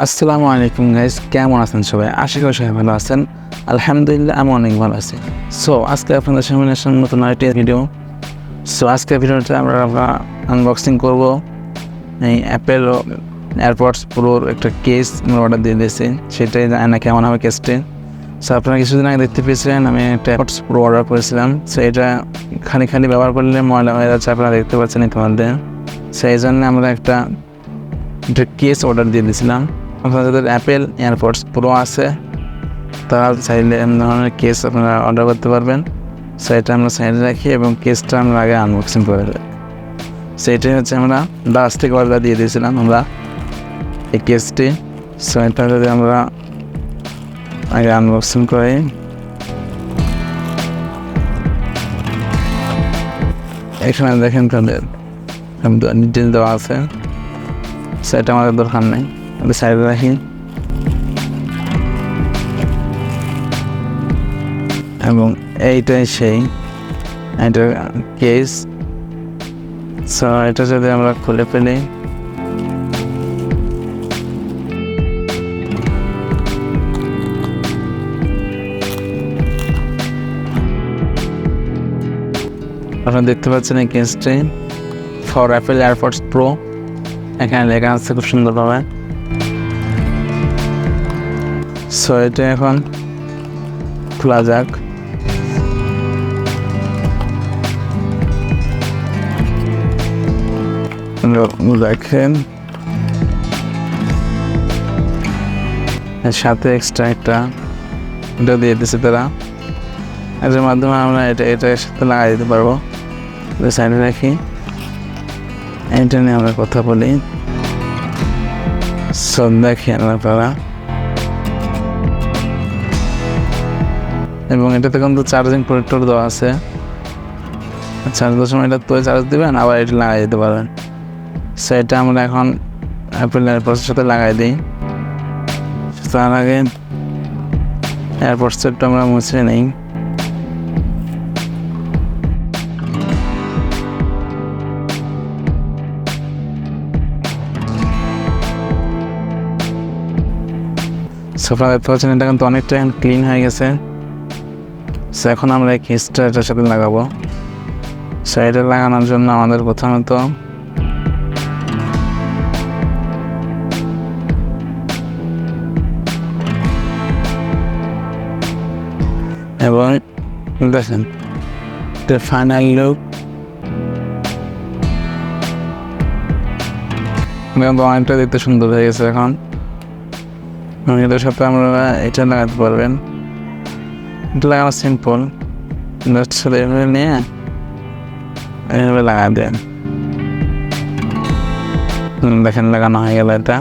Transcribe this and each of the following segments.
আসসালামু আলাইকুম গাইস, কেমন আছেন সবাই? আশা করি সবাই ভালো আছেন। আলহামদুলিল্লাহ আমি অনেক ভালো আছি। সো আজকে আপনাদের সামনে আসলাম নতুন আরেকটি ভিডিও। সো আজকের ভিডিওতে আমরা আনবক্সিং করব এই অ্যাপেল এয়ারপডস প্রোর একটা কেস আমরা অর্ডার দিয়ে দিয়েছি। সেটাই জানি না কেমন হবে কেসটি। সো আপনারা কিছুদিন আগে দেখতে পেয়েছিলেন আমি একটা এয়ারপডস প্রো অর্ডার করেছিলাম। সো এটা খালি ব্যবহার করলে ময়লা হয়ে যাচ্ছে, আপনারা দেখতে পাচ্ছেন ইতিমধ্যে। সো এই জন্য আমরা একটা কেস অর্ডার দিয়ে দিয়েছিলাম। আপনারা যাদের অ্যাপেল এয়ারপডস প্রো আছে তারা চাইলে এমন ধরনের কেস আপনারা অর্ডার করতে পারবেন। সো এটা আমরা সাইডে রাখি এবং কেসটা আমরা আগে আনবক্সিং করে রাখি। সেইটাই হচ্ছে আমরা দারাজ থেকে অর্ডার দিয়ে দিয়েছিলাম আমরা এই কেসটি। সো এটা যদি আমরা আগে আনবক্সিং করি, এখানে দেখেন তাদের ডিটেল দেওয়া আছে। সো এটা আমাদের দরকার নেই, আমি সাইডে রাখি। এবং এইটাই সেই এটা কেস। সো এটা যদি আমরা খুলে ফেলি, আপনারা দেখতে পাচ্ছেন এই কেসটি ফর অ্যাপেল এয়ারপডস প্রো। এখানে লেখা আছে খুব সুন্দরভাবে। সো এটা এখন খোলা যাক। দেখেন সাথে এক্সট্রা এটা দিয়ে দিচ্ছে তারা। এটার মাধ্যমে আমরা এটার সাথে লাগাই দিতে পারবো। সাইডে রাখি, এটা নিয়ে আমরা কথা বলি। সব দেখেন আপনারা, এবং এটাতে কিন্তু চার্জিং প্রোটেক্টর দেওয়া আছে। চার্জের সময় এটা তো চার্জ দেবেন, আবার এটা লাগাই দিতে পারবেন। সো এটা আমরা এখন অ্যাপেল এয়ারপডসের সাথে লাগাই দিই। তার আগে এয়ারপডস সেটটা আমরা মুছে নিই। আপনারা দেখতে পাচ্ছেন এটা কিন্তু অনেকটা ক্লিন হয়ে গেছে। সো এখন আমরা এই কেসটা এটার সাথে লাগাবো। সো এটা লাগানোর জন্য আমাদের প্রথমত এবং দেখেন এটার ফাইনাল লুক অনেকটা দেখতে সুন্দর হয়ে গেছে। এখন এটার সাথে আমরা এটা লাগাতে পারবেন। এটা লাগানো সিম্পল, সাথে এভাবে নিয়ে এভাবে লাগা দেন। দেখেন লাগানো হয়ে গেল। এটা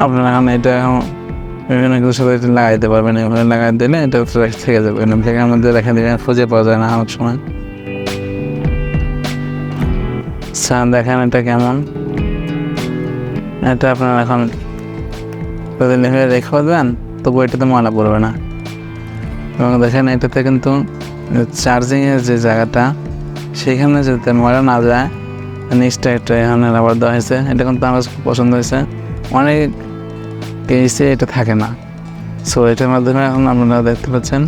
আপনারা এখন এটা বিভিন্ন কিছুর সাথে এটা লাগাই দিতে পারবেন। এভাবে লাগাই দিলে এটা থেকে যাবে। থেকে আমাদের রেখে দিলে খুঁজে পাওয়া যায় না অনেক সময়। দেখেন এটা কেমন। এটা আপনারা এখন রেখে দেন, তবু এটাতে ময়লা পড়বে না। এবং দেখেন এটাতে কিন্তু চার্জিংয়ের যে জায়গাটা সেখানে যাতে ময়লা না যায় নেক্সট একটা এখানে রাবার দেওয়া হয়েছে। এটা কিন্তু আমার খুব পছন্দ হয়েছে। অনেক কেসে এটা থাকে না। সো এটার মাধ্যমে এখন আপনারা দেখতে পাচ্ছেন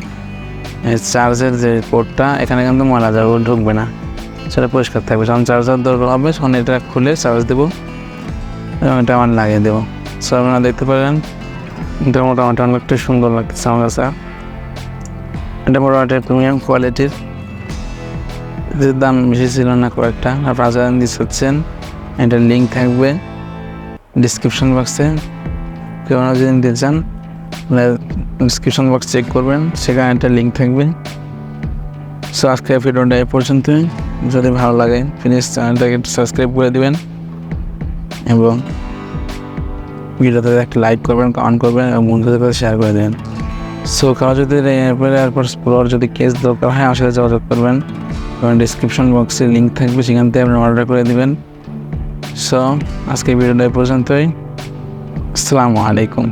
চার্জের যে পোর্টটা, এখানে কিন্তু ময়লা যাবে, ঢুকবে না, সেটা পরিষ্কার থাকবে। যখন চার্জার দরকার হবে তখন এটা খুলে চার্জ দেবো এবং এটা আমার লাগিয়ে দেবো। সো আপনারা দেখতে পারেন এটা মোটামুটি অনেকটা সুন্দর লাগতেছে আমার কাছে। এটা মোটামুটি প্রিমিয়াম কোয়ালিটির, এদের দাম বেশি ছিল না কয়েকটা। আপনারা যারা দিচ্ছেন এটার লিঙ্ক থাকবে ডিসক্রিপশন বক্সে। কেউ যদি নিতে চান ডিসক্রিপশন বক্স চেক করবেন, সেখানে একটা লিঙ্ক থাকবে। সো আজকে ভিডিওটা এই পর্যন্তই। যদি ভালো লাগে প্লিজ চ্যানেলটাকে একটু সাবস্ক্রাইব করে দেবেন এবং ভিডিওতে একটা লাইক করবেন, কমেন্ট করবেন এবং বন্ধুদের কাছে শেয়ার করে দেবেন। সো কারো যদি এয়ারপডস প্রোর যদি কেস দরকার হয় আমার সাথে যোগাযোগ করবেন এবং ডিসক্রিপশন বক্সে লিঙ্ক থাকবে, সেখান থেকে আপনি অর্ডার করে দেবেন। সো আজকে ভিডিওটা এই পর্যন্তই। আসসালামু আলাইকুম।